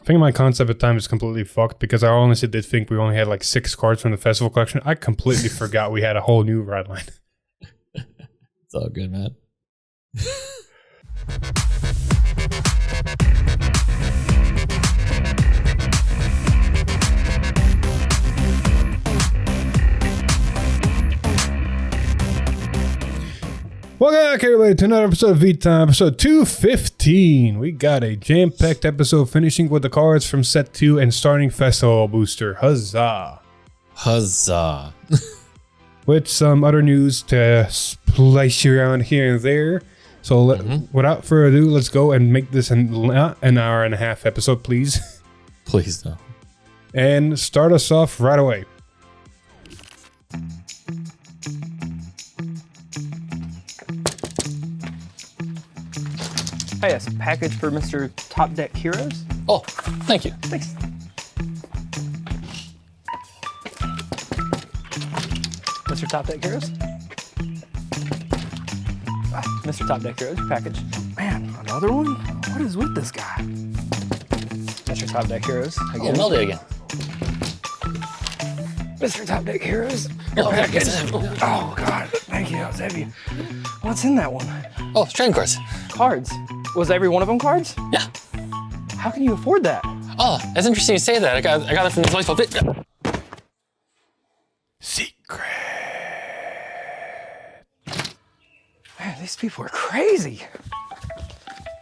I think my concept at the time is completely fucked because I honestly did think we only had like 6 cards from the festival collection. I completely forgot we had a whole new ride line. It's all good, man. Welcome back, everybody, to another episode of V-Time, episode 215. We got a jam-packed episode finishing with the cards from set 2 and starting festival booster. Huzzah. Huzzah. With some other news to splice around here and there. So without further ado, let's go and make this an hour and a half episode, please. Please no. And start us off right away. Hey, yes, package for Mr. Top Deck Heroes. Oh, thank you. Thanks. Mr. Top Deck Heroes. Mr. Top Deck Heroes, package. Man, another one? What is with this guy? Mr. Top Deck Heroes. Again. Oh, Melody again. Mr. Top Deck Heroes. Package. Oh, God. Thank you. That was heavy. What's in that one? Oh, trading cards. Cards. Was every one of them cards? Yeah. How can you afford that? Oh, that's interesting you say that. I got it from this place called Secret. Man, these people are crazy.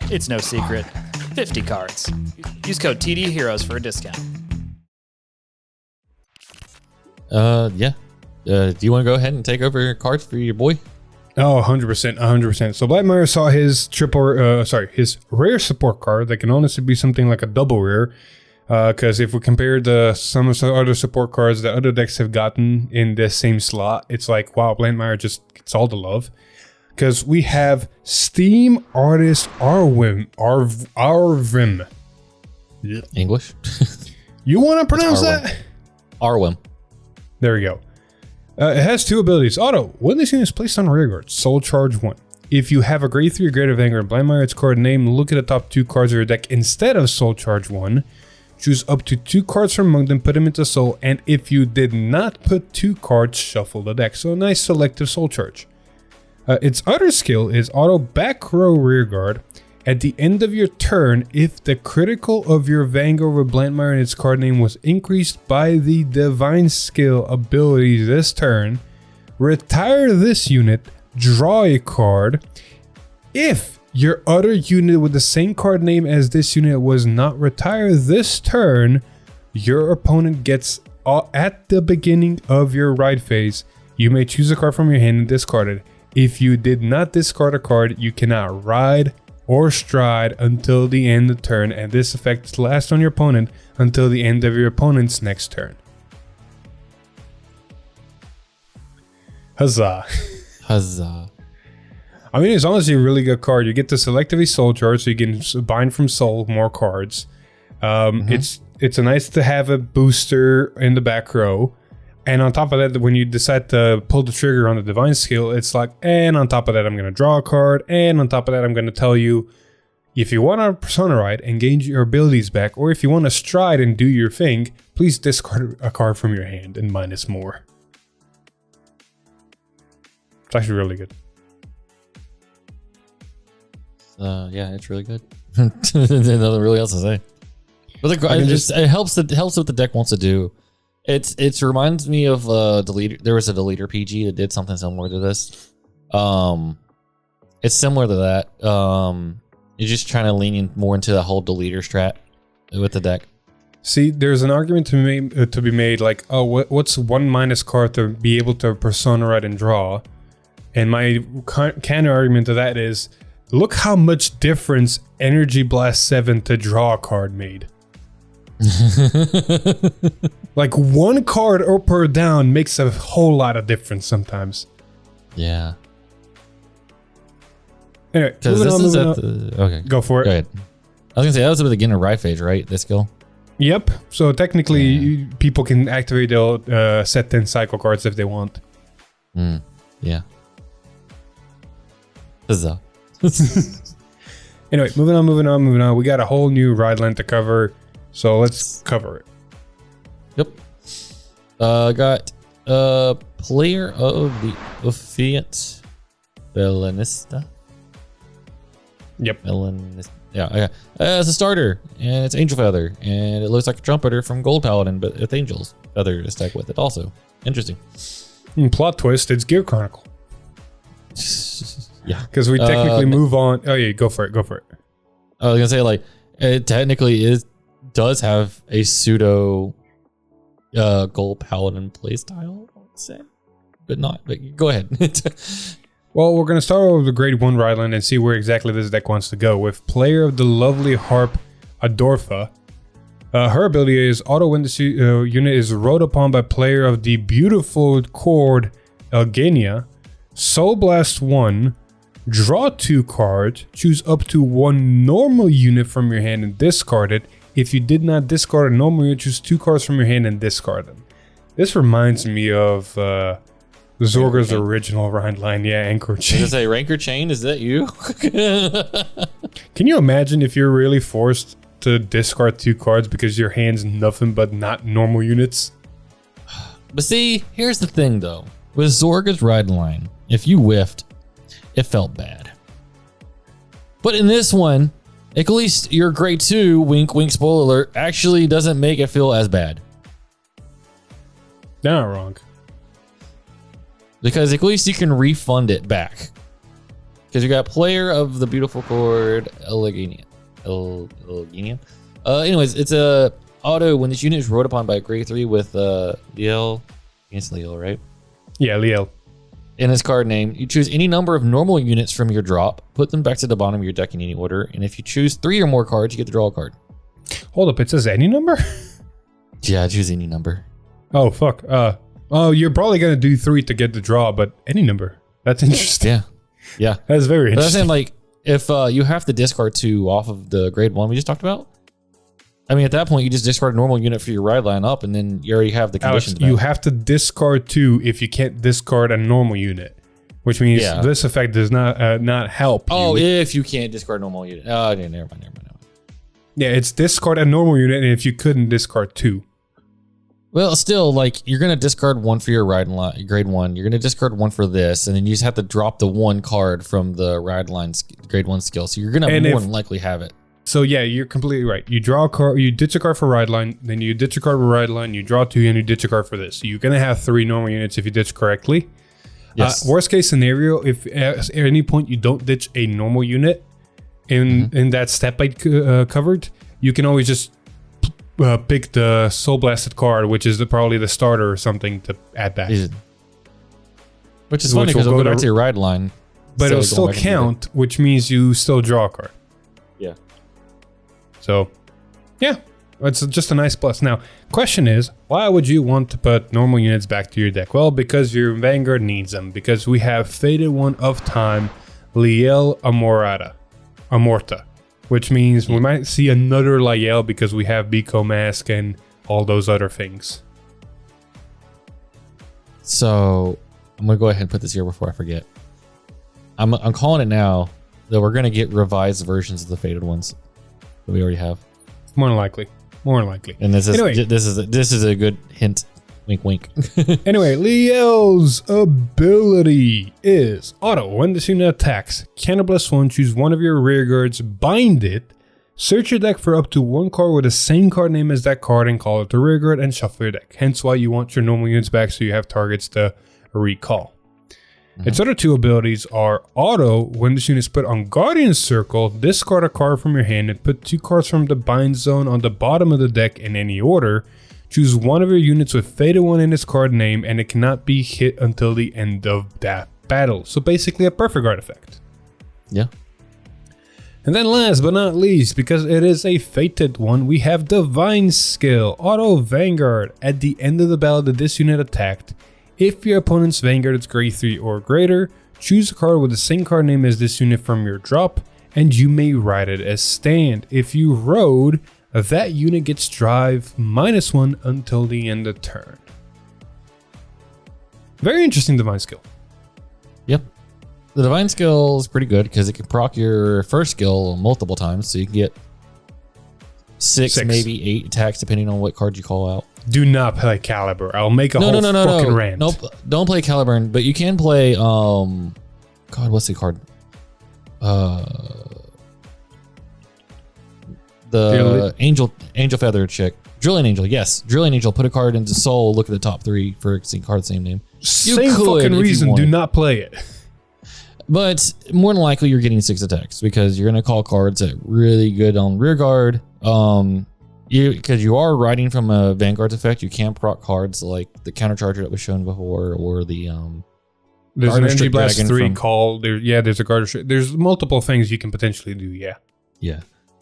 It's no secret. 50 cards. Use code TD Heroes for a discount. Yeah. Do you want to go ahead and take over cards for your boy? Oh, 100%, 100%. So Blackmire saw his his rare support card that can honestly be something like a double rare. Because if we compare some of the other support cards that other decks have gotten in this same slot, it's like, wow, Blackmire just gets all the love. Because we have Steam Artist Arvim. English? You want to pronounce that? Arwim. There we go. It has 2 abilities. Auto. When this unit is placed on rearguard, Soul Charge 1. If you have a grade 3 or greater Vanguard Blackmire, its card name, look at the top 2 cards of your deck instead of Soul Charge 1. Choose up to 2 cards from among them, put them into Soul, and if you did not put 2 cards, shuffle the deck. So a nice selective Soul Charge. Its other skill is Auto Back Row Rearguard. At the end of your turn, if the critical of your Vanguard with Blackmire and its card name was increased by the Divine Skill ability this turn, retire this unit, draw a card. If your other unit with the same card name as this unit was not retired this turn, your opponent gets, at the beginning of your ride phase, you may choose a card from your hand and discard it. If you did not discard a card, you cannot ride or stride until the end of the turn, and this effect lasts on your opponent until the end of your opponent's next turn. Huzzah. Huzzah. I mean, it's honestly a really good card. You get to selectively Soul Charge, so you can bind from Soul more cards. It's a nice to have a booster in the back row. And on top of that, when you decide to pull the trigger on the Divine Skill, it's like, and on top of that, I'm going to draw a card. And on top of that, I'm going to tell you, if you want to Persona Ride and gain your abilities back, or if you want to stride and do your thing, please discard a card from your hand and minus more. It's actually really good. Yeah, it's really good. Nothing really else to say. But it helps what the deck wants to do. It reminds me of Deleter. There was a Deleter PG that did something similar to this. It's similar to that. You're just trying to lean in more into the whole Deleter strat with the deck. See, there's an argument to be made like, oh, what's 1- card to be able to Persona Ride and draw? And my counter argument to that is, look how much difference Energy Blast 7 to draw a card made. Like 1 card up or down makes a whole lot of difference sometimes. Yeah. Anyway, okay, go for it. Go ahead. I was gonna say that was at the beginning of ride phase, right? This skill. Yep. So technically, people can activate their set 10 cycle cards if they want. Yeah. Huzzah. Anyway, moving on. We got a whole new ride line to cover. So let's cover it. Yep. Got player of the Ophiat Bellanista. Yep. Bellanista. Yeah, okay. It's a starter, and it's Angel Feather, and it looks like a trumpeter from Gold Paladin, but with Angel's Feather to stack with it also. Interesting. Plot twist, it's Gear Chronicle. Yeah. Because we technically move on. Oh yeah, go for it. I was going to say, like, it technically does have a pseudo Gold Paladin playstyle, I would say. But go ahead. Well, we're going to start with the grade 1 Ryland and see where exactly this deck wants to go. With player of the lovely harp Adorfa. Her ability is auto when the unit is rode upon by player of the beautiful chord Elgenia. Soul Blast 1. Draw 2 cards. Choose up to 1 normal unit from your hand and discard it. If you did not discard a normal unit, choose 2 cards from your hand and discard them. This reminds me of Zorga's original Rind line. Yeah, Anchor Chain. I was gonna say, Rancor Chain, is that you? Can you imagine if you're really forced to discard 2 cards because your hand's nothing but not normal units? But see, here's the thing though. With Zorga's Rind line, if you whiffed, it felt bad. But in this one, at least your grade 2, wink wink spoiler alert, actually doesn't make it feel as bad. They're not wrong. Because at least you can refund it back. Because you got player of the beautiful chord Elgenia. Anyways, it's a auto when this unit is rode upon by a grade 3 with Liel. It's Liel, right? Yeah, Liel. In his card name, you choose any number of normal units from your drop, put them back to the bottom of your deck in any order, and if you choose 3 or more cards, you get to draw a card. Hold up, it says any number? Yeah, choose any number. Oh, fuck. Oh, you're probably going to do 3 to get the draw, but any number. That's interesting. Yeah. That's very But I'm interesting. saying, like, if you have to discard 2 off of the grade 1 we just talked about, I mean, at that point, you just discard a normal unit for your ride line up, and then you already have the conditions. Alex, you have to discard 2 if you can't discard a normal unit, which means this effect does not help you. Oh, if you can't discard a normal unit. Oh, okay, never mind. Yeah, it's discard a normal unit, and if you couldn't discard 2. Well, still, like, you're going to discard 1 for your ride line, grade 1. You're going to discard 1 for this, and then you just have to drop the 1 card from the ride line grade 1 skill. So you're going to more than likely have it. So yeah, you're completely right. You draw a card, you ditch a card for ride line, then you ditch a card for ride line, you draw 2, and you ditch a card for this. So you're going to have 3 normal units if you ditch correctly. Yes. Worst case scenario, if at any point you don't ditch a normal unit in that step I covered, you can always just pick the Soul Blasted card, which is probably the starter or something to add back. Which is funny because it'll go back to your ride line. But it'll still count, which means you still draw a card. Yeah. So, yeah, it's just a nice plus. Now, question is, why would you want to put normal units back to your deck? Well, because your Vanguard needs them. Because we have Faded One of Time, Liel Amorta, which means we might see another Liel because we have Biko Mask and all those other things. So, I'm going to go ahead and put this here before I forget. I'm calling it now that we're going to get revised versions of the Faded Ones that we already have. More than likely. And this is a good hint. Wink, wink. Anyway, Liel's ability is auto. When this unit attacks, Cannibalize 1, choose one of your rear guards, bind it, search your deck for up to 1 card with the same card name as that card and call it the rear guard and shuffle your deck. Hence why you want your normal units back so you have targets to recall. Its other 2 abilities are auto. When this unit is put on Guardian Circle, discard a card from your hand and put 2 cards from the bind zone on the bottom of the deck in any order. Choose one of your units with Faded One in its card name, and it cannot be hit until the end of that battle. So basically a Perfect Guard effect. Yeah. And then last but not least, because it is a fated one, we have Divine Skill, Auto Vanguard. At the end of the battle that this unit attacked, if your opponent's Vanguard is grade 3 or greater, choose a card with the same card name as this unit from your drop, and you may ride it as stand. If you rode, that unit gets drive -1 until the end of turn. Very interesting Divine Skill. Yep. The Divine Skill is pretty good because it can proc your first skill multiple times, so you can get six, maybe 8 attacks, depending on what card you call out. Do not play Caliber. I'll make a whole fucking rant. Nope, don't play Caliburn, but you can play, God, what's the card? The Angel Feather chick. Drilling Angel, yes. Drilling Angel, put a card into Soul, look at the top 3 for a card, same name. Same fucking reason, do not play it. But more than likely, you're getting 6 attacks because you're going to call cards that really good on rear guard. Because you are riding from a Vanguard's effect, you can proc cards like the countercharger that was shown before, or the there's an Energy Blast 3 from, call. There's a guard. There's multiple things you can potentially do. Yeah.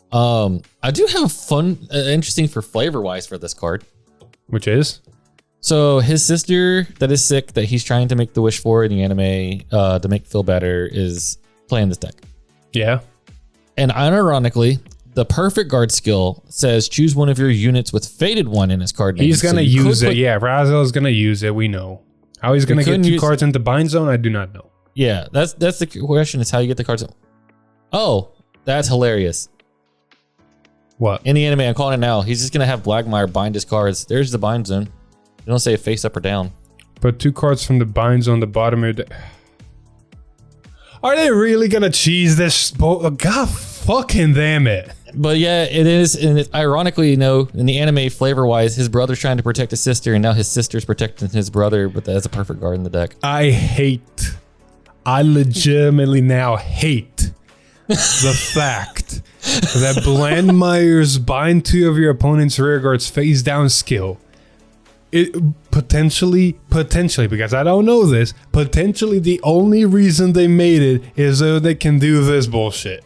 I do have fun, interesting for flavor wise for this card, which is. So his sister that is sick that he's trying to make the wish for in the anime to make feel better is playing this deck. Yeah. And unironically, the perfect guard skill says choose one of your units with faded 1 in his card name. He's gonna use it. Yeah, Razel is gonna use it. We know. How he's gonna get 2 cards into bind zone, I do not know. Yeah, that's the question, is how you get the cards. Oh, that's hilarious. What? In the anime, I'm calling it now. He's just gonna have Blackmire bind his cards. There's the bind zone. They don't say face up or down. Put 2 cards from the binds on the bottom of the. Are they really gonna cheese this? God fucking damn it! But yeah, it is. And ironically, in the anime, flavor wise, his brother's trying to protect his sister, and now his sister's protecting his brother. But that's a perfect guard in the deck. I legitimately now hate the fact that Blandmire's bind 2 of your opponent's rear guard's face down skill. It potentially, because I don't know this, potentially the only reason they made it is so they can do this bullshit.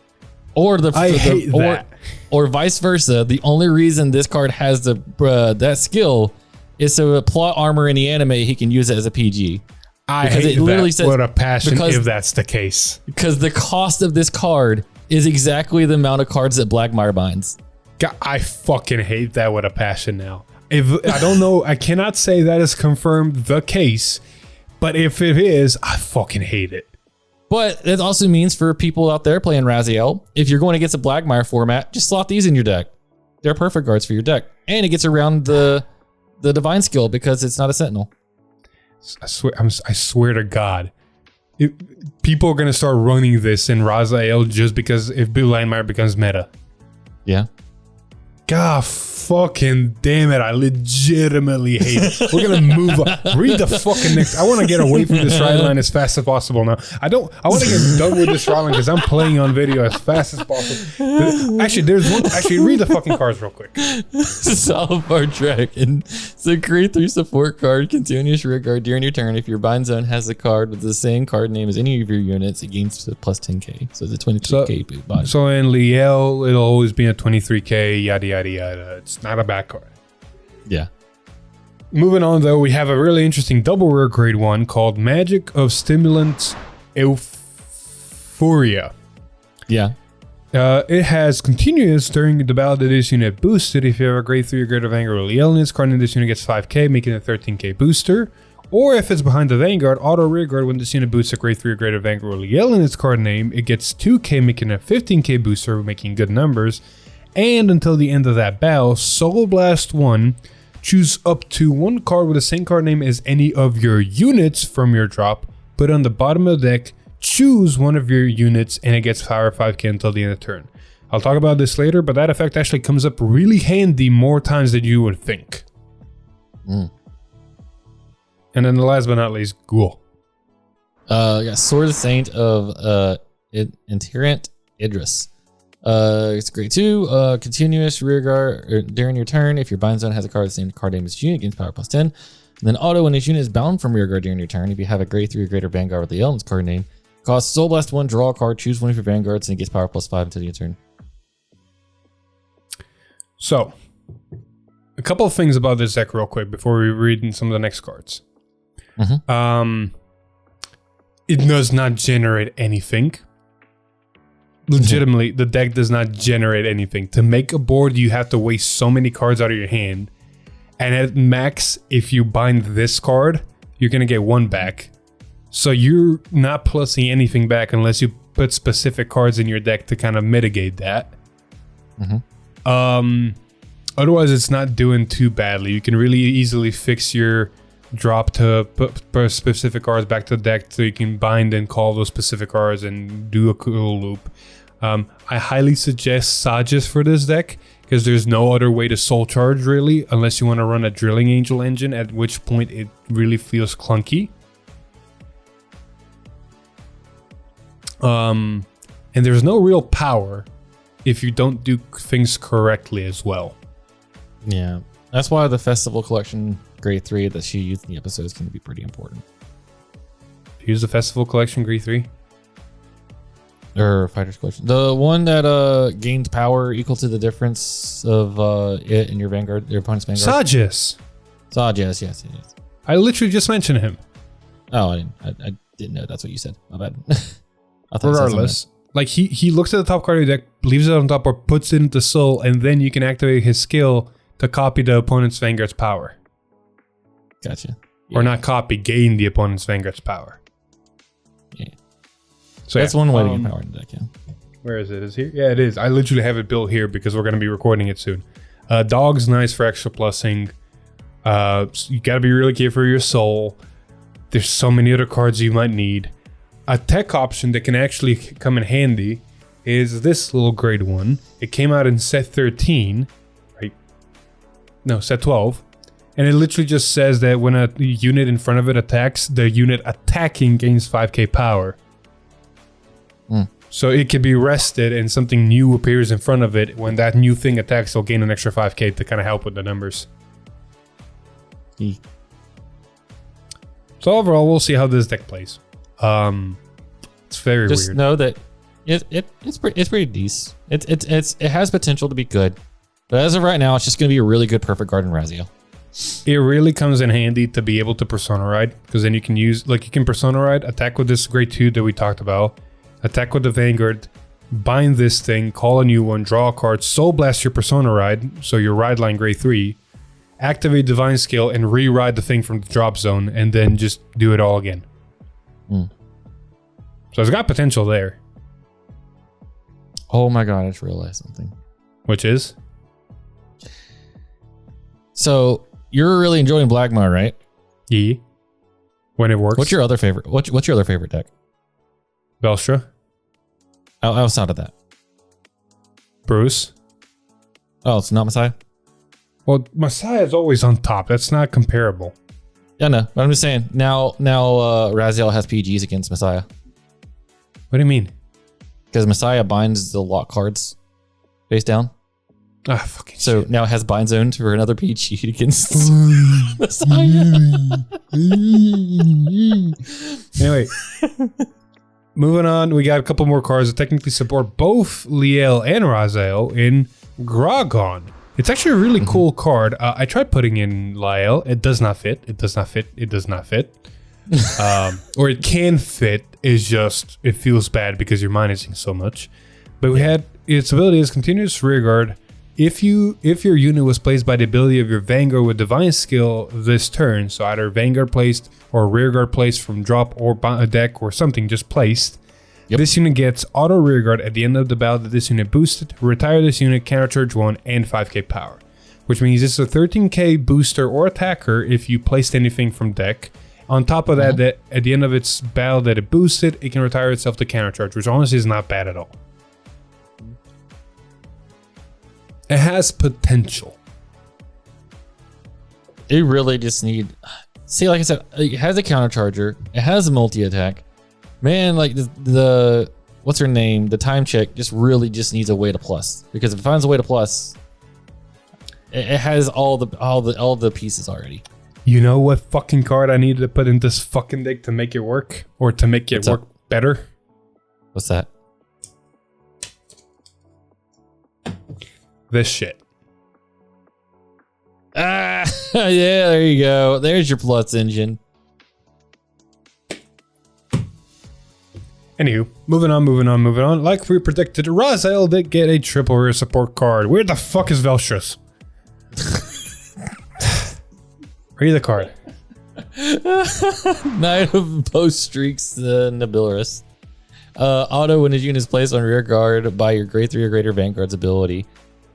Or that. Or vice versa. The only reason this card has that skill is so a plot armor in the anime, he can use it as a PG. I hate that. What a passion if that's the case. Because the cost of this card is exactly the amount of cards that Blackmire binds. God, I fucking hate that with a passion now. If I don't know, I cannot say that is confirmed the case, but if it is, I fucking hate it. But it also means for people out there playing Raziel, if you're going against a Blackmire format, just slot these in your deck. They're perfect guards for your deck. And it gets around the divine skill because it's not a sentinel. I swear to God, people are going to start running this in Raziel just because if Blackmire becomes meta. Yeah. God fucking damn it, I legitimately hate it. We're gonna move on. Read the fucking next. I want to get away from this ride line as fast as possible now. I want to get done with this ride line because I'm playing on video as fast as possible. Actually, there's one. Actually, read the fucking cards real quick. Salvar Dragon. So create 3 support card, continuous rear guard during your turn. If your bind zone has a card with the same card name as any of your units, it gains plus 10k. So it's a 23k body. So in Liel, it'll always be a 23k, yada yada yada. It's not a bad card. Yeah. Moving on, though, we have a really interesting double rare grade 1 called Magic of Stimulant Euphoria. Yeah. It has continuous during the battle that this unit boosted. If you have a grade 3 or greater Vanguard or Liel in this card, this unit gets 5k, making it a 13k booster. Or if it's behind the Vanguard, auto rear guard, when this unit boosts a grade 3 or greater Vanguard or Liel in its card name, it gets 2k, making it a 15k booster, making good numbers. And until the end of that battle, Soul Blast 1, choose up to 1 card with the same card name as any of your units from your drop, put it on the bottom of the deck, choose one of your units, and it gets power 5k until the end of the turn. I'll talk about this later, but that effect actually comes up really handy more times than you would think. And then the last but not least, Ghoul. Got Sword Saint of Inherent Idris. It's grade 2, continuous rear guard during your turn. If your bind zone has a card the same card name as the unit, gains power plus 10. And then auto when this unit is bound from rear guard during your turn. If you have a grade 3 or greater Vanguard with the Ellen's card name, costs Soul Blast 1, draw a card, choose one of your Vanguards, and it gets power plus 5 until your turn. So, a couple of things about this deck real quick before we read some of the next cards. It does not generate anything. Legitimately, the deck does not generate anything. To make a board, you have to waste so many cards out of your hand. And at max, if you bind this card, you're going to get 1 back. So you're not plussing anything back unless you put specific cards in your deck to kind of mitigate that. Otherwise, it's not doing too badly. You can really easily fix your drop to put specific cards back to the deck so you can bind and call those specific cards and do a cool loop. I highly suggest Sages for this deck because there's no other way to soul charge really unless you want to run a Drilling Angel engine, at which point it really feels clunky. And there's no real power if you don't do things correctly as well. Yeah, that's why the Festival Collection Grade 3 that she used in the episode is going to be pretty important. Use the Festival Collection Grade 3? Or Fighter's Collection. The one that gains power equal to the difference of it in your Vanguard, your opponent's Vanguard. Sages! Sages, yes. I literally just mentioned him. Oh, I didn't know that's what you said. My bad. I thought Regardless, like he looks at the top card of your deck, leaves it on top, or puts it into soul, and then you can activate his skill to copy the opponent's Vanguard's power. Gotcha. Or not copy, gain the opponent's Vanguard's power. Yeah. So that's one way to get power in the deck, yeah. Where is it? Is it here? Yeah, it is. I literally have it built here because we're going to be recording it soon. Dog's nice for extra plussing. You got to be really careful for your soul. There's so many other cards you might need. A tech option that can actually come in handy is this little grade 1. It came out in set 13, right? No, set 12. And it literally just says that when a unit in front of it attacks, the unit attacking gains 5k power. So it can be rested and something new appears in front of it. When that new thing attacks, it'll gain an extra 5k to kind of help with the numbers. So overall, we'll see how this deck plays. It's very just weird. Know that it's pretty decent. It has potential to be good, but as of right now, it's just going to be a really good Perfect Guard in Raziel. It really comes in handy to be able to Persona Ride, because then you can use, like, you can Persona Ride, attack with this grade 2 that we talked about, attack with the Vanguard, bind this thing, call a new one, draw a card, Soul Blast your Persona Ride, so your ride line grade 3, activate Divine Skill, and re-ride the thing from the drop zone, and then just do it all again. So it's got potential there. Oh my god, I just realized something. Which is? So you're really enjoying Blackmar, right? Yeah. When it works. What's your other favorite? What's your other favorite deck? Belstra. Outside of that. Bruce. Oh, it's not Messiah? Well, Messiah is always on top. That's not comparable. Yeah, no. But I'm just saying, now Raziel has PGs against Messiah. What do you mean? Because Messiah binds the lock cards face down. Ah, fucking so shit. now it has bind zone for another PG against Messiah. Anyway, moving on, we got a couple more cards that technically support both Liel and Raziel in Gragon. It's actually a really cool card. I tried putting in Liel. It does not fit. It does not fit. It does not fit. Or it can fit. It's just, it feels bad because you're minusing so much. But we had its ability is continuous rearguard. If your unit was placed by the ability of your Vanguard with Divine Skill this turn, so either Vanguard placed or rearguard placed from drop or a deck or something just placed, this unit gets auto rearguard at the end of the battle that this unit boosted, retire this unit, countercharge 1, and 5k power. Which means it's a 13k booster or attacker if you placed anything from deck. On top of that, that at the end of its battle that it boosted, it can retire itself to countercharge, which honestly is not bad at all. It has potential. It really just need... See, like I said, it has a countercharger. It has a multi-attack. Man, like the what's her name? The time check just really just needs a way to plus. Because if it finds a way to plus, it has all the pieces already. You know what fucking card I needed to put in this fucking deck to make it work? Or to make it work better? What's that? This shit. Ah, yeah, there you go. There's your plus engine. Anywho, moving on. Like we predicted, Raziel did get a triple rare support card. Where the fuck is Velstrus? Read the card. Knight of Post Streaks, Nobilis. Auto when his unit is placed on rear guard by your grade 3 or greater Vanguard's ability.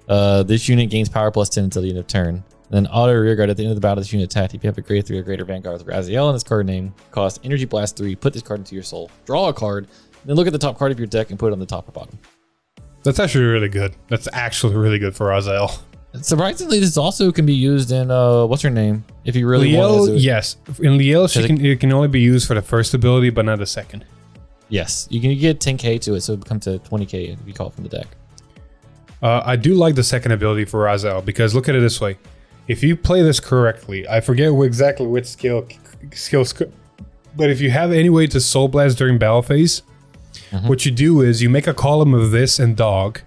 This unit gains power plus 10 until the end of turn. Then auto rearguard at the end of the battle. This unit attacked. If you have a grade 3 or greater Vanguard with Raziel in this card name, cost Energy Blast 3. Put this card into your soul. Draw a card. Then look at the top card of your deck and put it on the top or bottom. That's actually really good. That's actually really good for Raziel. Surprisingly, this also can be used in what's her name? If you really want to. Yes. In Liel, it can only be used for the first ability, but not the second. Yes, you can get 10k to it, so it becomes to 20k if you call it from the deck. I do like the second ability for Raziel because look at it this way. If you play this correctly, I forget exactly which skill, but if you have any way to Soul Blast during battle phase, what you do is you make a column of this and dog.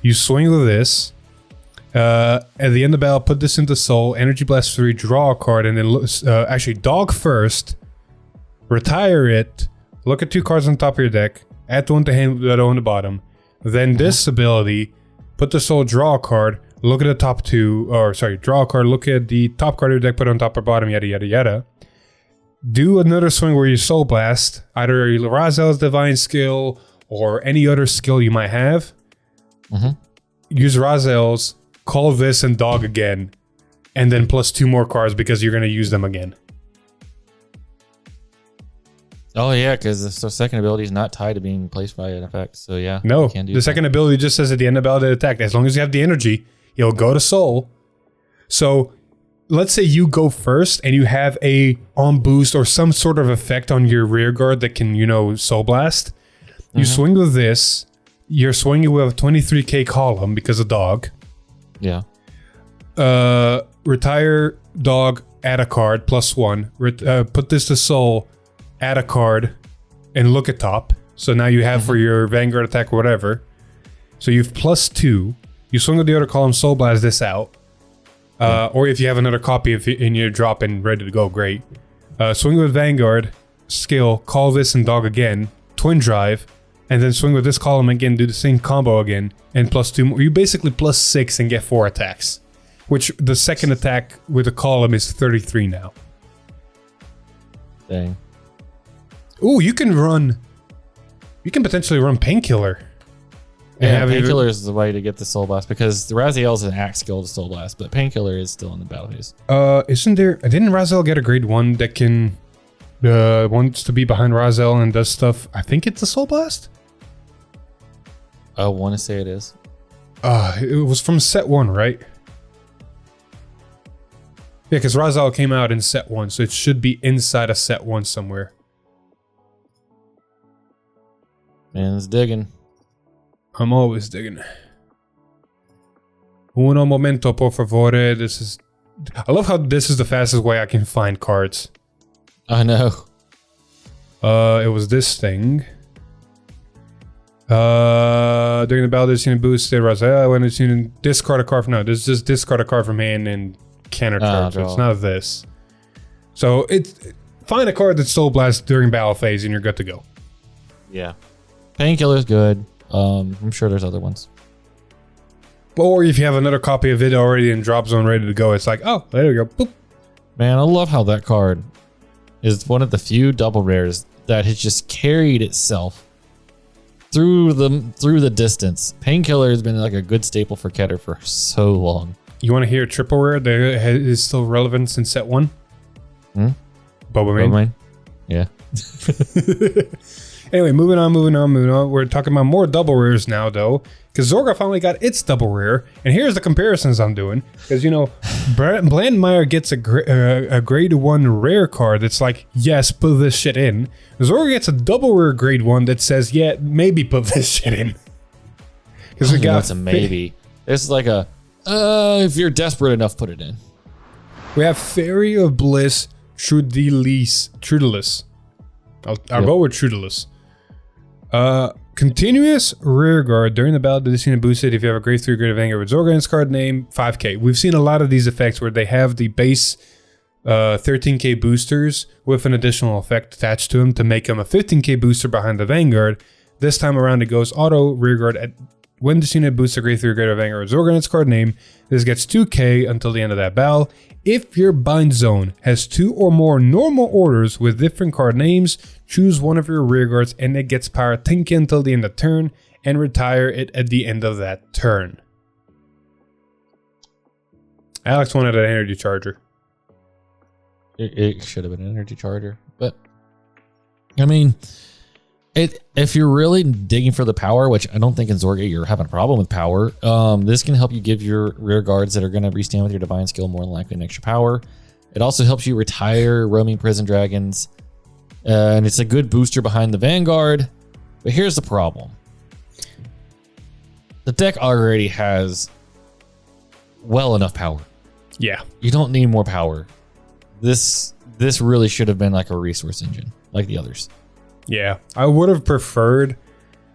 You swing with this. At the end of battle, put this into Soul, Energy Blast 3, draw a card, and then actually dog first, retire it, look at 2 cards on top of your deck, add 1 to hand, the other on the bottom. Then this ability, put the Soul, draw a card, look at the top 2, or sorry, draw a card, look at the top card of your deck, put it on top or bottom, yada yada yada. Do another swing where you Soul Blast, either Raziel's Divine Skill or any other skill you might have. Use Raziel's, call this and dog again, and then plus 2 more cards because you're going to use them again. Oh yeah, because the second ability is not tied to being placed by an effect. So yeah, no, the second ability just says at the end of battle attack, as long as you have the energy, you'll go to Soul. So let's say you go first and you have a on boost or some sort of effect on your rear guard that can, Soul Blast. You swing with this. You're swinging with a 23k column because of dog. Yeah. Retire dog, add a card, +1. Put this to Soul, add a card, and look at top. So now you have for your Vanguard attack or whatever. So you've +2. You swing with the other column, Soul Blast this out. Or if you have another copy in your drop and ready to go, great. Swing with Vanguard, skill, call this and dog again, Twin Drive, and then swing with this column again, do the same combo again, and +2 more. You basically +6 and get 4 attacks. Which the second attack with the column is 33 now. Dang. Ooh, you can potentially run Painkiller. Yeah, Painkiller is the way to get the Soul Blast because the Raziel is an axe skill to Soul Blast, but Painkiller is still in the battle phase. Didn't Raziel get a grade 1 that can wants to be behind Raziel and does stuff? I think it's a Soul Blast? I want to say it is. It was from set 1, right? Yeah, because Raziel came out in set 1, so it should be inside of set 1 somewhere. Man's digging. I'm always digging. Uno momento, por favore. I love how this is the fastest way I can find cards. I know. It was this thing. During the battle, this unit boosted Raziel. When this unit discard a card from this is just discard a card from hand and countercharge. So it's not this. So find a card that's Soul Blast during battle phase and you're good to go. Yeah. Painkiller's good. I'm sure there's other ones. Or if you have another copy of it already in drop zone ready to go, it's like, oh, there we go. Boop. Man, I love how that card is one of the few double rares that has just carried itself through the distance. Painkiller has been like a good staple for Keter for so long. You want to hear a triple rare that is still relevant since set 1? Boba Yeah. Anyway, moving on. We're talking about more double rares now, though, because Zorga finally got its double rare. And here's the comparisons I'm doing. Because, Blandmeyer gets a grade 1 rare card that's like, yes, put this shit in. Zorga gets a double rare grade 1 that says, yeah, maybe put this shit in. Because we got that's a maybe. It's like if you're desperate enough, put it in. We have Fairy of Bliss, Trudelus. I'll go with Trudelus. Continuous rear guard during the battle. This unit boosted if you have a grade 3 grade of anger with Zorgan's card name, 5k. We've seen a lot of these effects where they have the base 13k boosters with an additional effect attached to them to make them a 15k booster behind the Vanguard. This time around it goes auto rear guard when this unit boosts a grade 3 grade of anger with Zorgan's card name. This gets 2k until the end of that battle. If your bind zone has 2 or more normal orders with different card names, choose one of your rear guards and it gets power 10k until the end of turn and retire it at the end of that turn. Alex wanted an energy charger. It should have been an energy charger, but I mean, if you're really digging for the power, which I don't think in Zorga you're having a problem with power, this can help you give your rear guards that are going to restand with your divine skill more than likely an extra power. It also helps you retire roaming prison dragons, and it's a good booster behind the Vanguard. But here's the problem: the deck already has well enough power. Yeah, you don't need more power. This really should have been like a resource engine, like the others. Yeah, I would have preferred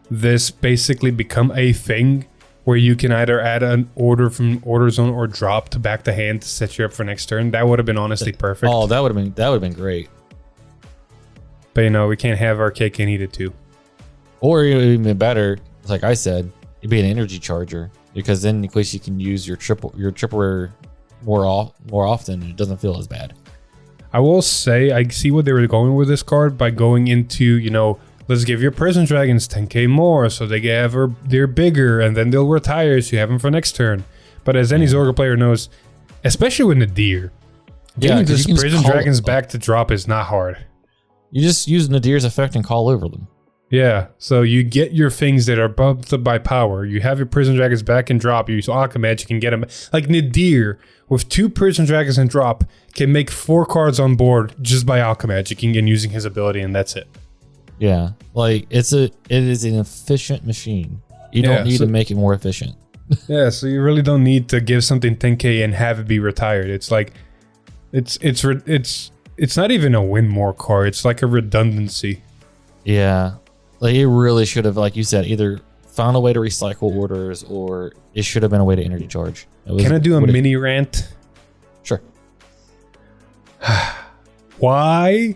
this basically become a thing where you can either add an order from order zone or drop to back the hand to set you up for next turn. That would have been honestly perfect. Oh, that would have been great. But we can't have our cake and eat it too. Or even better, like I said, it'd be an energy charger, because then at least you can use your triple rare more often, and it doesn't feel as bad. I will say I see what they were going with this card by going into, let's give your prison dragons 10k more so they're bigger and then they'll retire so you have them for next turn. But as any Zorga player knows, especially with Nadir, getting this prison dragons back to drop is not hard. You just use Nadir's effect and call over them. Yeah, so you get your things that are bumped up by power. You have your prison dragons back and drop. You use Aqua Magic and get them. Like Nadir, with 2 prison dragons and drop, can make 4 cards on board just by Aqua Magicking and using his ability, and that's it. Yeah, like it is an efficient machine. You don't need to make it more efficient. Yeah, so you really don't need to give something 10k and have it be retired. It's like, it's not even a win more card. It's like a redundancy. Yeah. Like it really should have, like you said, either found a way to recycle orders, or it should have been a way to energy charge. Can I do a mini rant? Sure. Why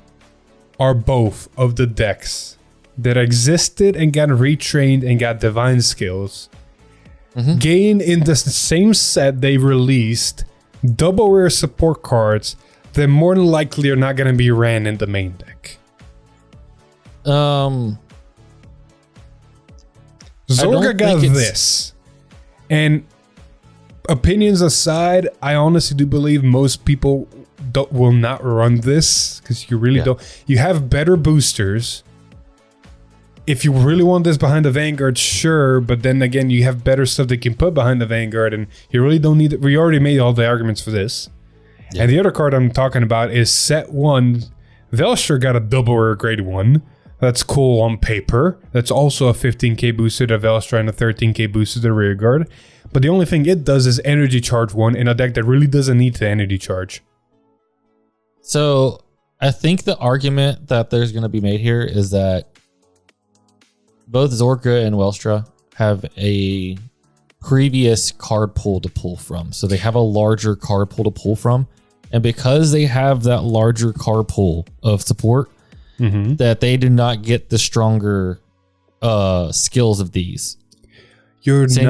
are both of the decks that existed and got retrained and got divine skills gain in the same set they released double rare support cards that more than likely are not going to be ran in the main deck? Zorga got this, and opinions aside, I honestly do believe most people will not run this because you really don't. You have better boosters. If you really want this behind the Vanguard, sure, but then again, you have better stuff they can put behind the Vanguard, and you really don't need it. We already made all the arguments for this. Yeah. And the other card I'm talking about is set 1. Velstra got a double rare grade 1. That's cool on paper. That's also a 15k booster to Velstra and a 13k booster to Rearguard. But the only thing it does is energy charge 1 in a deck that really doesn't need to energy charge. So I think the argument that there's going to be made here is that both Zorga and Velstra have a previous card pool to pull from. So they have a larger card pool to pull from. And because they have that larger card pool of support, that they do not get the stronger skills of these. Same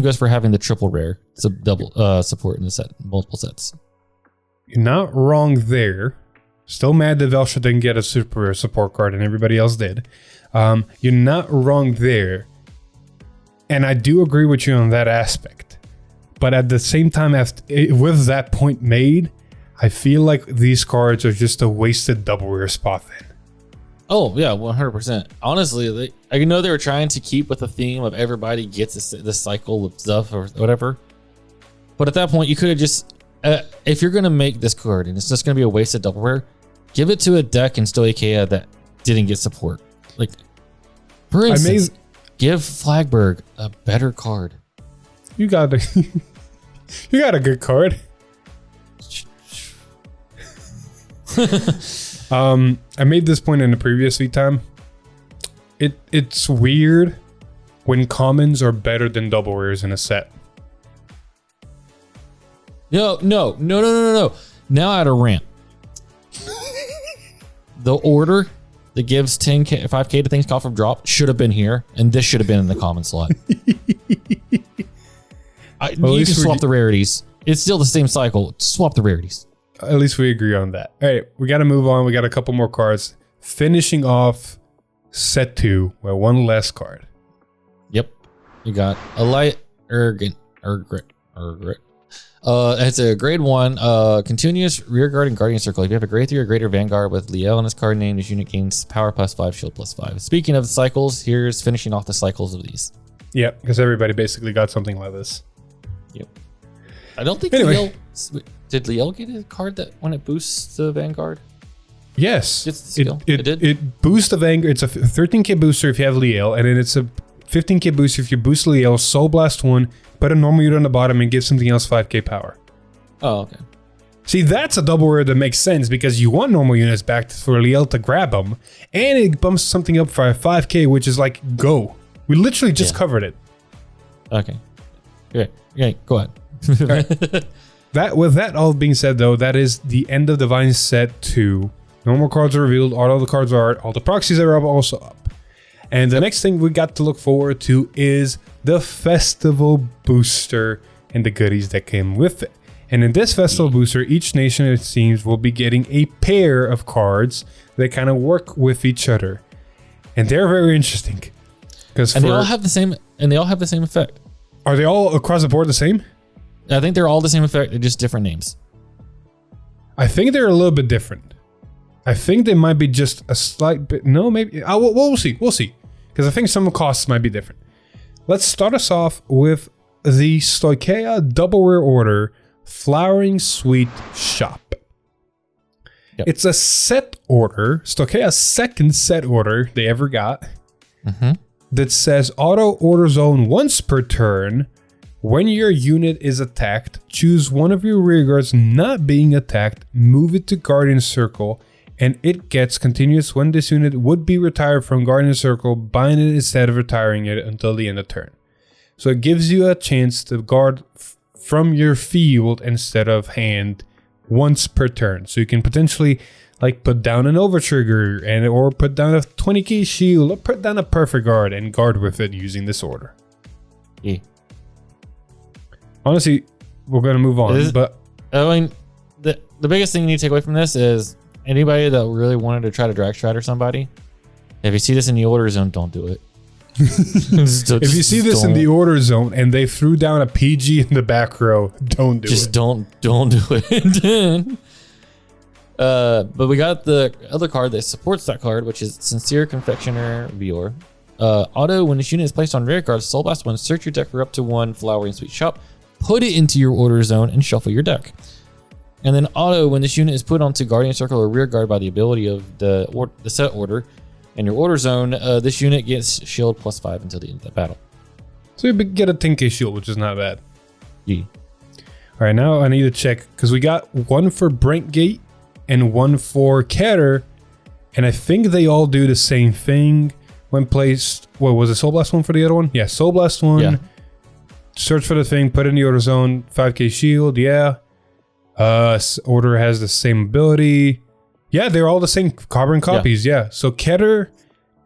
goes for having the triple rare, so double support in the set, multiple sets. You're not wrong there. Still mad that Velstra didn't get a super rare support card and everybody else did. You're not wrong there. And I do agree with you on that aspect. But at the same time, with that point made, I feel like these cards are just a wasted double rare spot then. Oh, yeah, 100%. Honestly, I know they were trying to keep with the theme of everybody gets this cycle of stuff or whatever. But at that point, you could have just... if you're going to make this card and it's just going to be a wasted double rare, give it to a deck in Stoicheia that didn't get support. Like, for instance, give Flagberg a better card. You got a good card. I made this point in the previous lead time. It's weird when commons are better than double rares in a set. No. Now at a rant. The order that gives 10k, 5k to things caught from drop should have been here, and this should have been in the common slot. You can swap the rarities. It's still the same cycle. Swap the rarities. At least we agree on that. All right, we got to move on. We got a couple more cards. Finishing off set 2 with one less card. Yep. You got a light It's a grade 1 continuous rear guard and guardian circle. If you have a grade 3 or greater Vanguard with Liel in its card name, this unit gains power +5, shield +5. Speaking of the cycles, here's finishing off the cycles of these. Yeah, because everybody basically got something like this. Yep. I don't think Anyway. Did Liel get a card that when it boosts the Vanguard? Yes, It's the skill. It did? It boosts the Vanguard. It's a 13k booster if you have Liel, and then it's a 15k booster if you boost Liel, Soul Blast 1, put a normal unit on the bottom, and give something else 5k power. Oh, okay. See, that's a double rare that makes sense because you want normal units back for Liel to grab them, and it bumps something up for 5k, which is like, go. We literally just covered it. Okay. Okay, go ahead. With that all being said, though, that is the end of Divine Set 2. Normal cards are revealed, all the cards are out, all the proxies are also up. And the next thing we got to look forward to is the Festival Booster and the goodies that came with it. And in this Festival Booster, each nation, it seems, will be getting a pair of cards that kind of work with each other. And they're very interesting. And they all have the same effect. Are they all across the board the same? I think they're all the same effect, they're just different names. I think they're a little bit different. I think they might be just a slight bit. No, maybe. We'll see. We'll see. Because I think some costs might be different. Let's start us off with the Stoicheia Double Rare Order Flowering Sweet Shop. Yep. It's a set order, Stoicheia's second set order they ever got, that says auto order zone once per turn. When your unit is attacked, choose one of your rear guards not being attacked, move it to Guardian Circle, and it gets continuous when this unit would be retired from Guardian Circle, bind it instead of retiring it until the end of turn. So it gives you a chance to guard from your field instead of hand once per turn. So you can potentially like put down an overtrigger or put down a 20k shield or put down a perfect guard and guard with it using this order. Yeah. Honestly, we're gonna move on, but I mean, the biggest thing you need to take away from this is anybody that really wanted to try to drag stride or somebody, if you see this in the order zone, don't do it. If you see this in the order zone and they threw down a PG in the back row, don't do it. Just don't do it. But we got the other card that supports that card, which is Sincere Confectioner Vior. Auto, when this unit is placed on rear guard, Soul Blast 1, search your deck for up to 1 Flowering Sweet Shop, put it into your order zone, and shuffle your deck. And then auto, when this unit is put onto Guardian Circle or rear guard by the ability of the set order in your order zone, this unit gets shield +5 until the end of the battle. So you get a 10k shield, which is not bad. Yeah. All right, now I need to check because we got one for Brentgate and one for Keter, and I think they all do the same thing when placed. What was it? Soul Blast 1 for the other one? Yeah, Soul Blast 1. Yeah. Search for the thing, put it in the order zone, 5k shield. Yeah. Order has the same ability. Yeah, they're all the same carbon copies. Yeah. So Keter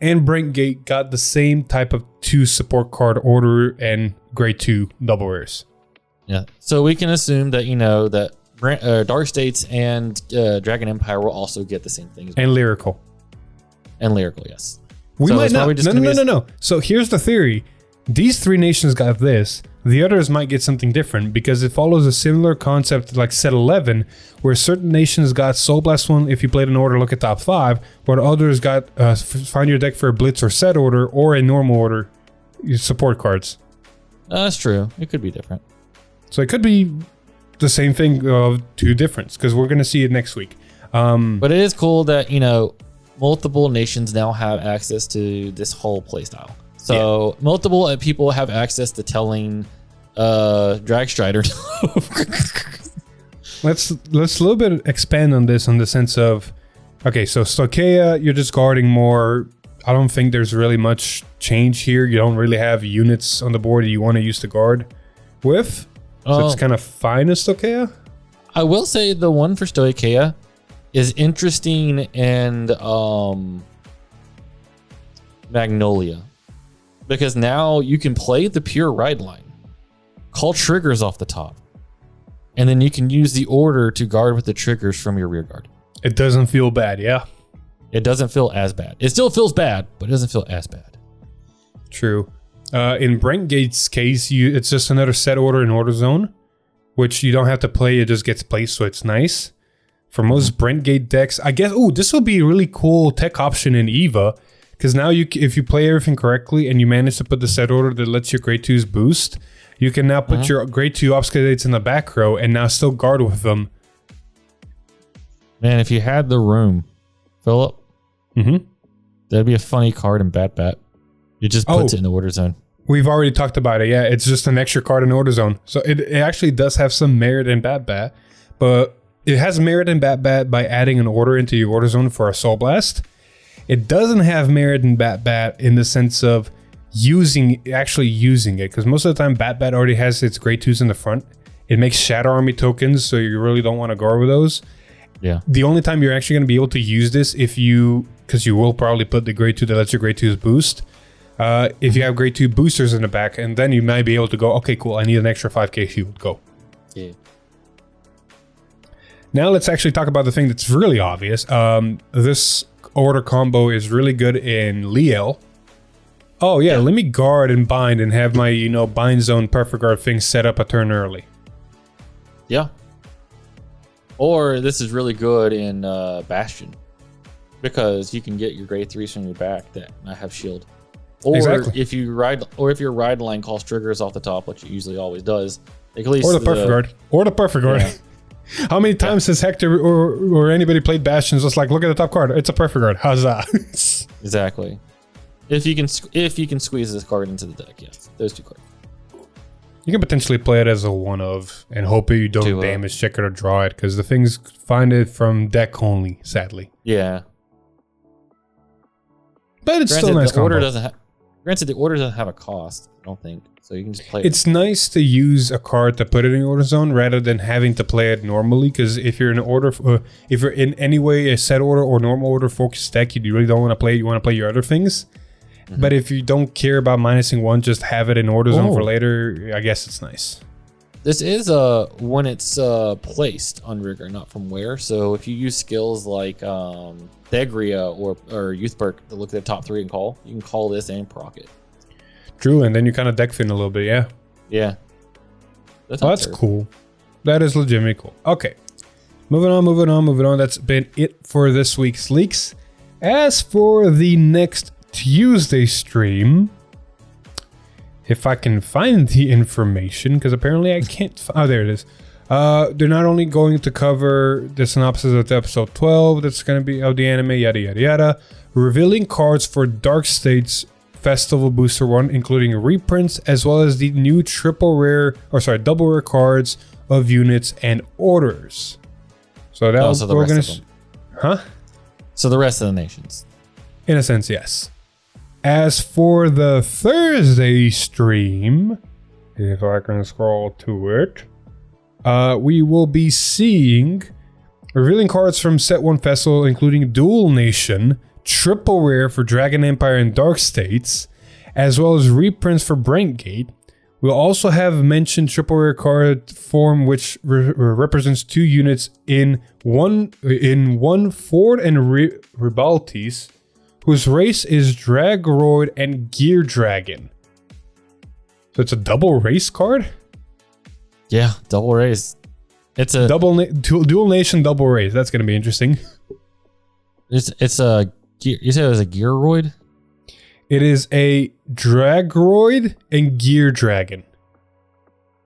and Brentgate got the same type of 2 support card order and grade 2 double rares. Yeah. So we can assume that that Dark States and Dragon Empire will also get the same thing as well. And Lyrical. And Lyrical, yes. We so might not. No. So here's the theory. These 3 nations got this. The others might get something different because it follows a similar concept like set 11, where certain nations got Soul Blast 1 if you played an order, look at top 5, but others got find your deck for a Blitz or set order or a normal order support cards. That's true. It could be different. So it could be the same thing of 2 difference because we're going to see it next week. But it is cool that, multiple nations now have access to this whole playstyle. So multiple people have access to telling Drag Strider. Let's a little bit expand on this in the sense of, okay, so Stoicheia, you're just guarding more. I don't think there's really much change here. You don't really have units on the board that you want to use to guard with. So it's kind of fine as Stoicheia. I will say the one for Stoicheia is interesting and Magnolia. Because now you can play the pure ride line, call triggers off the top, and then you can use the order to guard with the triggers from your rear guard. It doesn't feel bad, yeah. It doesn't feel as bad. It still feels bad, but it doesn't feel as bad. True. In Brentgate's case, it's just another set order in order zone. which you don't have to play. It just gets placed, so it's nice. For most Brentgate decks, I guess, this will be a really cool tech option in EVA, because now if you play everything correctly and you manage to put the set order that lets your grade 2s boost, you can now put your grade 2 obfuscates in the back row and now still guard with them. Man, if you had the room, Philip, that'd be a funny card in Bat. It just puts it in the order zone. We've already talked about it. Yeah, it's just an extra card in order zone. So it actually does have some merit in Bat, but it has merit in Bat by adding an order into your order zone for a Soul Blast. It doesn't have merit in Bat in the sense of actually using it, because most of the time Bat already has its grade 2s in the front. It makes Shadow Army tokens, so you really don't want to guard with those. Yeah. The only time you're actually going to be able to use this because you will probably put the grade 2 that lets your grade 2s boost. If you have grade 2 boosters in the back, and then you might be able to go, okay, cool, I need an extra 5k shield, go. Yeah. Now let's actually talk about the thing that's really obvious. This order combo is really good in Liel. Oh yeah, let me guard and bind and have my, bind zone perfect guard thing set up a turn early. Yeah. Or this is really good in Bastion, because you can get your grade 3s from your back that have shield. Or if your ride line calls triggers off the top, which it usually always does, at least or the perfect guard. Or the perfect guard. Yeah. How many times has Hector or anybody played Bastions just like, look at the top card, it's a perfect guard, huzzah. Exactly. If you can squeeze this card into the deck, yes, those two cards. You can potentially play it as a one of and hope you don't damage check it or draw it, because the things find it from deck only, sadly. Yeah. But it's still a nice combo. Granted, the order doesn't have a cost, I don't think. So you can just play it. It's nice to use a card to put it in your order zone rather than having to play it normally, because if you're in order, if you're in any way a set order or normal order focused deck, you really don't want to play it. You want to play your other things. But if you don't care about minusing one, just have it in order zone for later. I guess it's nice. This is when it's placed on rigor, not from where. So if you use skills like Thegria or Youth Perk to look at the top 3 and call, you can call this and proc it. True, and then you kind of deck fin a little bit, yeah. Yeah. That's cool. That is legitimately cool. Okay. Moving on. That's been it for this week's leaks. As for the next Tuesday stream, if I can find the information, because apparently I can't. Oh, there it is. They're not only going to cover the synopsis of the episode 12, that's going to be of the anime, yada yada yada, revealing cards for Dark States Festival Booster 1, including reprints, as well as the new double rare cards of units and orders. So that was we're gonna. So the rest of the nations. In a sense, yes. As for the Thursday stream, if I can scroll to it, we will be seeing revealing cards from Set 1 Festival, including Dual Nation, triple rare for Dragon Empire and Dark States, as well as reprints for Brentgate. We'll also have mentioned triple rare card form, which represents 2 units in one Ford and Ribaltes, whose race is Dragroid and Gear Dragon. So it's a double race card? Yeah, double race. It's a dual nation double race. That's going to be interesting. It's a you said it was a Gearoid? It is a Dragroid and Gear Dragon.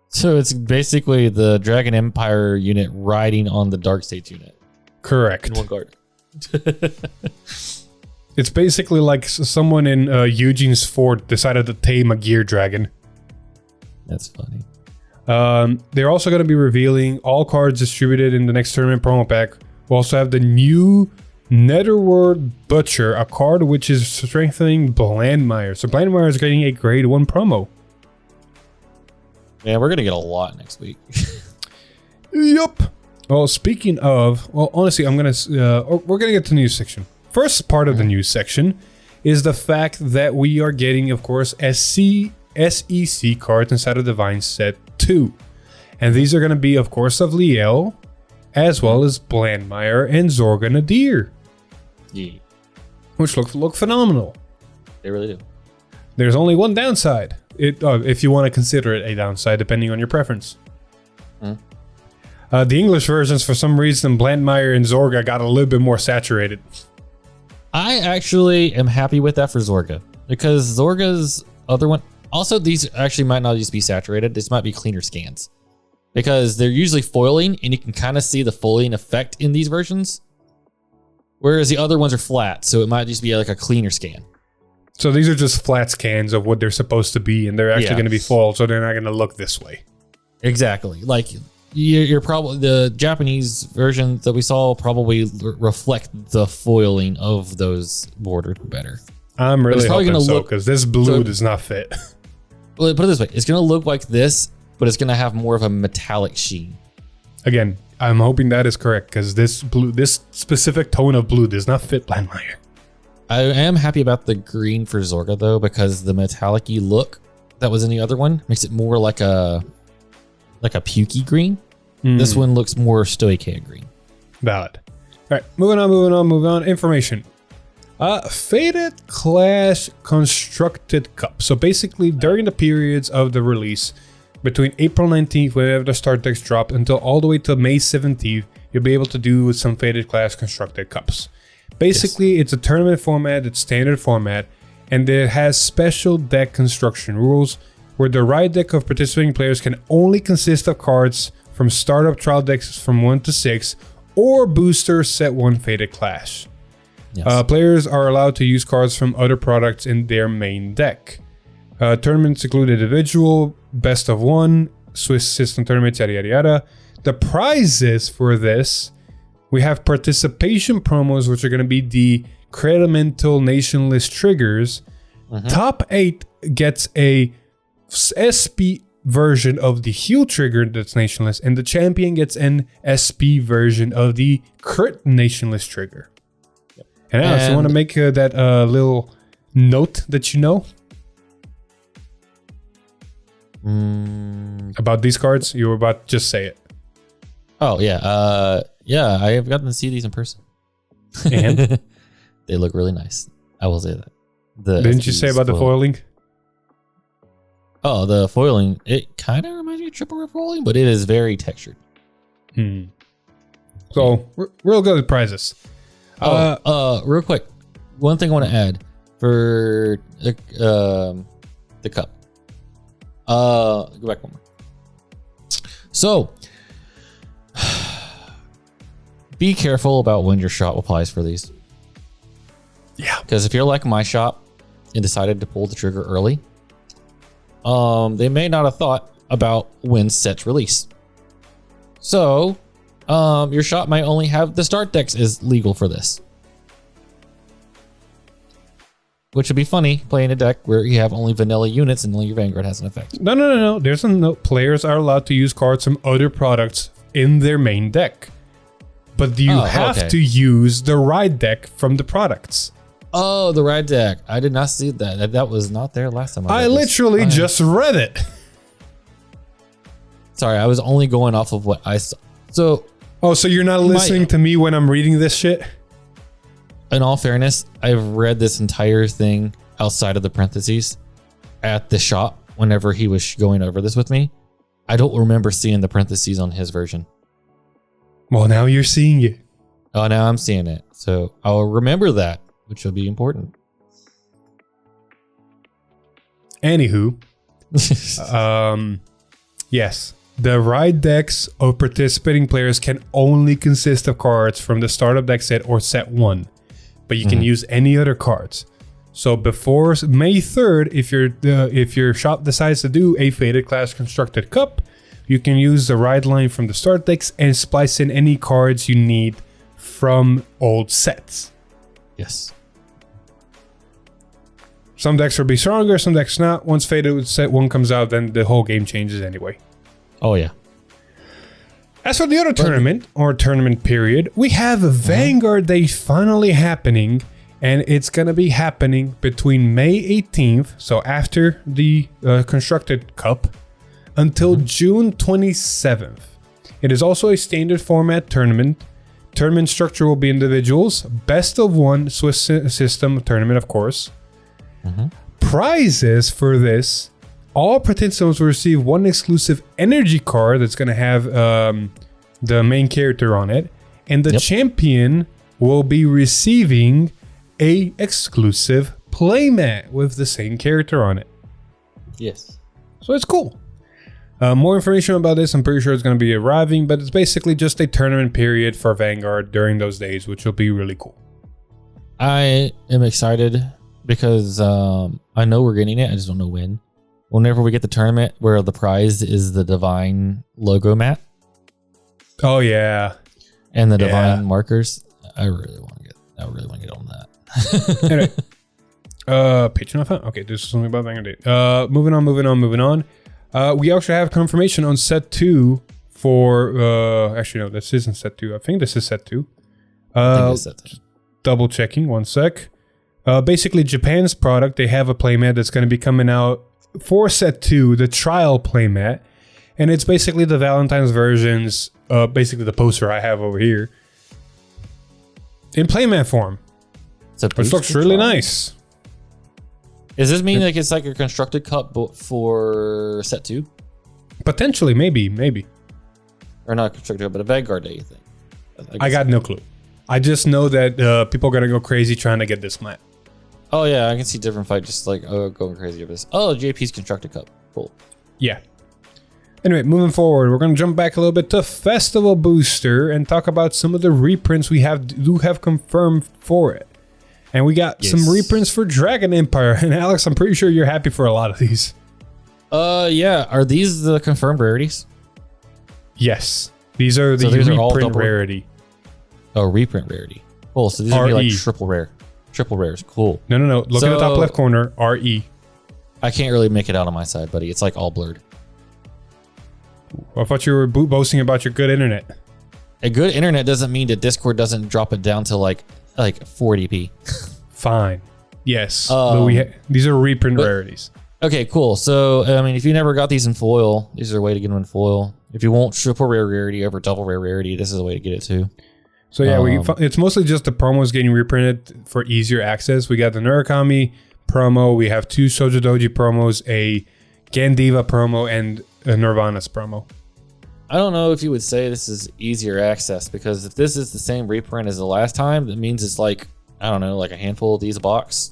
So it's basically the Dragon Empire unit riding on the Dark States unit. Correct. In one card. It's basically like someone in Eugene's Fort decided to tame a Gear Dragon. That's funny. They're also going to be revealing all cards distributed in the next tournament promo pack. We'll also have the new Netherworld Butcher, a card which is strengthening Blandmire. So Blandmire is getting a grade 1 promo. Yeah, we're going to get a lot next week. Yup. Well, speaking of, honestly, we're going to get to the news section. First part of the news section is the fact that we are getting, of course, SEC cards inside of Divine Set 2. And these are going to be, of course, of Liel, as well as Blandmire and Zorga Nadir. Yeah. Which look phenomenal. They really do. There's only one downside, if you want to consider it a downside, depending on your preference. The English versions, for some reason, Blandmeyer and Zorga got a little bit more saturated. I actually am happy with that for Zorga, because Zorga's other one... Also, these actually might not just be saturated. This might be cleaner scans. Because they're usually foiling, and you can kind of see the foiling effect in these versions. Whereas the other ones are flat, so it might just be like a cleaner scan. So these are just flat scans of what they're supposed to be, and they're actually going to be foiled, so they're not going to look this way. Exactly. Like, you're probably... The Japanese version that we saw probably reflect the foiling of those borders better. I'm really hoping so, because this blue does not fit. Well, put it this way. It's going to look like this, but it's going to have more of a metallic sheen. Again, I'm hoping that is correct, because this specific tone of blue does not fit Blandmeyer. I am happy about the green for Zorga, though, because the metallic-y look that was in the other one makes it more like a pukey green. This one looks more Stoichia green. Valid. All right, moving on. Information. Faded class constructed cup. So basically, during the periods of the release, between April 19th, whenever the start decks dropped, until all the way to May 17th, you'll be able to do some faded class constructed cups. Basically, It's a tournament format, it's standard format, and it has special deck construction rules where the right deck of participating players can only consist of cards from startup trial decks from 1 to 6 or booster set 1 faded clash. Yes. Players are allowed to use cards from other products in their main deck. Tournaments include individual, best of 1, Swiss system tournaments, yada yada yada. The prizes for this, we have participation promos, which are going to be the Credimental Nation List triggers. Top 8 gets a SP version of the Heal trigger that's Nation List, and the champion gets an SP version of the Crit Nation List trigger. And Alex, you want to make that little note that you know about these cards? You were about to just say it. Oh, yeah. Yeah, I have gotten to see these in person. And? They look really nice. I will say that. Didn't you say about the foiling? Oh, the foiling. It kind of reminds me of triple rip foiling, but it is very textured. So, real good prizes. Real quick. One thing I want to add for the cup. Go back one more. So, be careful about when your shop applies for these. Yeah. Because if you're like my shop and decided to pull the trigger early, they may not have thought about when sets release. So, your shop might only have the start decks is legal for this. Which would be funny, playing a deck where you have only vanilla units and only your Vanguard has an effect. No. There's a note. Players are allowed to use cards from other products in their main deck. But you have to use the ride deck from the products. Oh, the ride deck. I did not see that. That was not there last time. I literally just read it. Sorry, I was only going off of what I saw. So... Oh, so you're not listening to me when I'm reading this shit? In all fairness, I've read this entire thing outside of the parentheses at the shop whenever he was going over this with me. I don't remember seeing the parentheses on his version. Well, now you're seeing it. Oh, now I'm seeing it. So I'll remember that, which will be important. Anywho, yes, the ride decks of participating players can only consist of cards from the startup deck set or set 1, but you can use any other cards. So before May 3rd, if your shop decides to do a Faded Class Constructed Cup, you can use the ride line from the start decks and splice in any cards you need from old sets. Yes. Some decks will be stronger, some decks not. Once Faded Set 1 comes out, then the whole game changes anyway. Oh, yeah. As for the other tournament period, we have a Vanguard Day finally happening, and it's going to be happening between May 18th, so after the Constructed Cup, until June 27th. It is also a standard format tournament. Tournament structure will be individuals, best of 1 Swiss system tournament, of course. Prizes for this all participants will receive one exclusive energy card that's going to have the main character on it. And the champion will be receiving a exclusive playmat with the same character on it. Yes. So it's cool. More information about this, I'm pretty sure it's going to be arriving, but it's basically just a tournament period for Vanguard during those days, which will be really cool. I am excited because I know we're getting it. I just don't know when. Whenever we get the tournament where the prize is the Divine logo mat. Oh, yeah. And the Divine markers. I really want to get on that. Anyway. Patreon account? Okay, this is something about Vanguard. Moving on. We actually have confirmation on set 2 for actually no, this isn't set 2. I think this is set 2. I think it's set 2. Double checking, one sec. Basically Japan's product, they have a playmat that's going to be coming out for set 2, the trial playmat. And it's basically the Valentine's versions, basically the poster I have over here. In playmat form. Which looks really nice. Does this mean like it's like a constructed cup for set 2? Potentially, maybe. Or not constructed cup, but a Vanguard Day, you think? I got no clue. I just know that people are going to go crazy trying to get this mat. Oh yeah, I can see different fight just like going crazy over this. Oh, JP's constructed cup. Cool. Yeah. Anyway, moving forward, we're going to jump back a little bit to Festival Booster and talk about some of the reprints we do have confirmed for it. And we got some reprints for Dragon Empire. And Alex, I'm pretty sure you're happy for a lot of these. Yeah. Are these the confirmed rarities? Yes. These are the reprint rarity. Oh, reprint rarity. Cool. So these are like triple rare. Triple rares. Cool. No. Look at the top left corner. RE. I can't really make it out on my side, buddy. It's like all blurred. I thought you were boasting about your good internet. A good internet doesn't mean that Discord doesn't drop it down to like 40p. Fine. Yes. But these are reprint rarities. Okay, cool. So, I mean, if you never got these in foil, these are a way to get them in foil. If you want triple rare rarity over double rare rarity, this is a way to get it too. So yeah, it's mostly just the promos getting reprinted for easier access. We got the Murakami promo. We have 2 Shoujo Doji promos, a Gandiva promo, and a Nirvana's promo. I don't know if you would say this is easier access, because if this is the same reprint as the last time, that means it's like, I don't know, like a handful of these a box.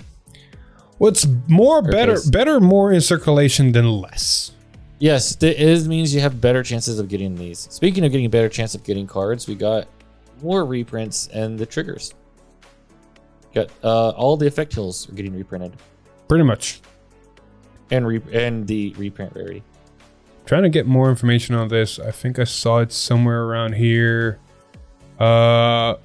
Well, it's better more in circulation than less. Yes, it means you have better chances of getting these. Speaking of getting a better chance of getting cards, we got more reprints and the triggers. Got all the effect hills are getting reprinted. Pretty much. And the reprint rarity. Trying to get more information on this. I think I saw it somewhere around here. I'll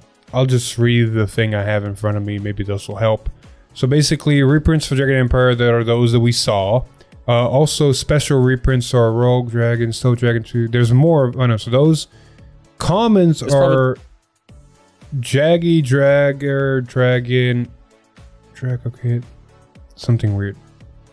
just read the thing I have in front of me. Maybe this will help. So basically, reprints for Dragon Empire, that are those that we saw. Also, special reprints are Rogue Dragon, Stone Dragon 2. There's more. Oh no, so those commons are Jaggy, Dragon, okay, something weird.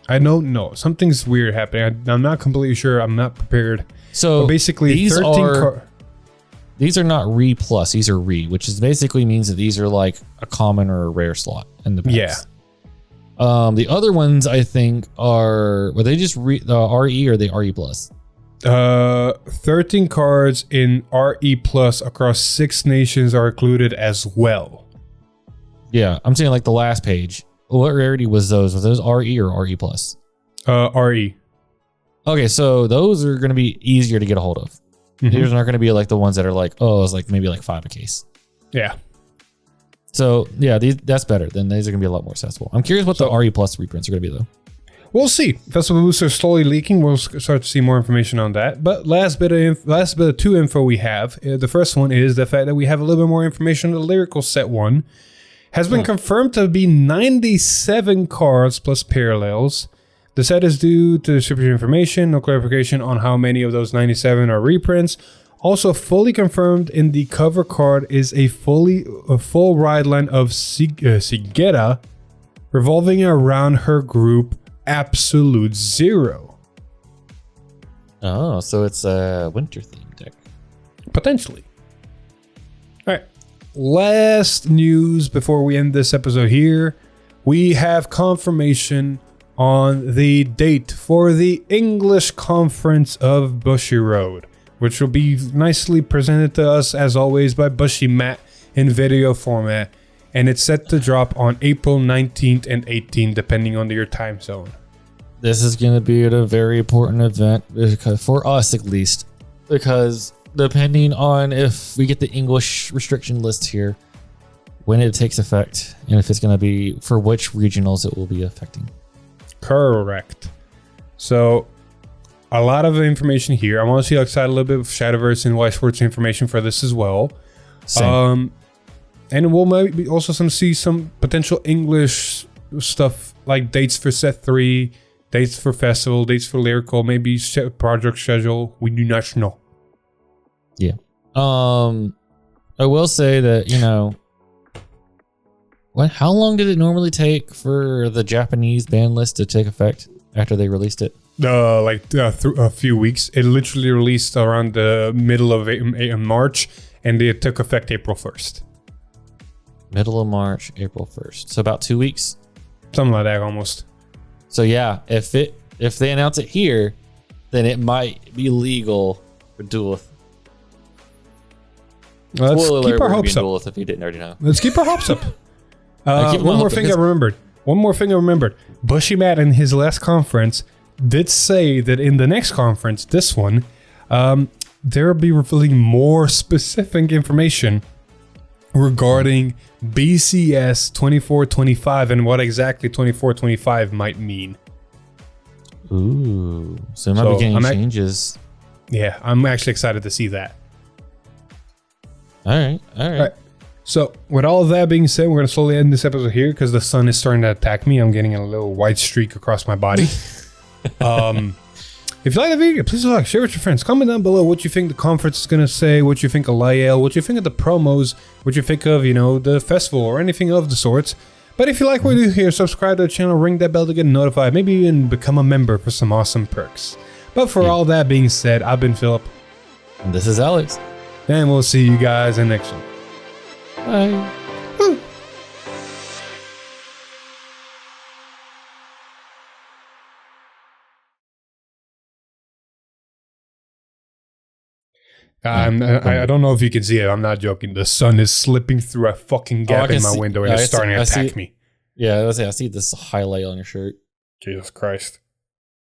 I don't know. Something's weird happening. I'm not completely sure. I'm not prepared. So but basically, these are not re plus. These are re, which is basically means that these are like a common or a rare slot in the packs. Yeah. The other ones I think were they just RE or they RE plus? 13 cards in RE plus across 6 nations are included as well. Yeah, I'm saying like the last page. What rarity was those? Was those RE or RE plus? RE. Okay, so those are going to be easier to get a hold of. Mm-hmm. These aren't going to be like the ones that are like, oh, it's like maybe like 5 a case. Yeah. So yeah, that's better. Then these are going to be a lot more accessible. I'm curious what the RE plus reprints are going to be though. We'll see. Festival Booster is slowly leaking. We'll start to see more information on that. But last bit of 2 info we have. The first one is the fact that we have a little bit more information on the Lyrical Set 1. Has been confirmed to be 97 cards plus parallels. The set is due to distributed information. No clarification on how many of those 97 are reprints. Also fully confirmed in the cover card is a full ride line of Sigeta revolving around her group Absolute Zero. Oh, so it's a winter themed deck. Potentially. All right. Last news before we end this episode here. We have confirmation on the date for the English conference of Bushiroad, which will be nicely presented to us as always by Bushy Matt in video format, and it's set to drop on April 19th and 18th depending on your time zone. This is going to be a very important event because, for us at least, because depending on if we get the English restriction list here, when it takes effect, and if it's going to be for which regionals it will be affecting. Correct. So a lot of information here. I want to see outside a little bit of Shadowverse and Y Sports information for this as well. Same. And we'll maybe also see some potential English stuff like dates for set 3, dates for festival, dates for lyrical, maybe project schedule. We do not know. Yeah. I will say that, you know, how long did it normally take for the Japanese ban list to take effect after they released it? A few weeks. It literally released around the middle of March, and it took effect April 1st. Middle of March, April 1st. So about 2 weeks. Something like that almost. So yeah, if they announce it here, then it might be legal for Duelith. Let's keep our hopes up. Duelith if you didn't already know. Let's keep our hopes up. One more thing I remembered. Bushy Matt in his last conference did say that in the next conference, this one, they'll be revealing more specific information regarding BCS 2425 and what exactly 2425 might mean. Ooh, so it might be getting changes. Yeah, I'm actually excited to see that. All right. So with all of that being said, we're going to slowly end this episode here because the sun is starting to attack me. I'm getting a little white streak across my body. If you like the video, please like, share with your friends. Comment down below what you think the conference is going to say, what you think of Lyell, what you think of the promos, what you think of, the festival or anything of the sorts. But if you like what we do here, subscribe to the channel, ring that bell to get notified, maybe even become a member for some awesome perks. But for all that being said, I've been Philip. And this is Alex. And we'll see you guys in the next one. Bye. Woo. I don't know if you can see it. I'm not joking. The sun is slipping through a fucking gap in my window and it's starting to attack me. Yeah, I see this highlight on your shirt. Jesus Christ.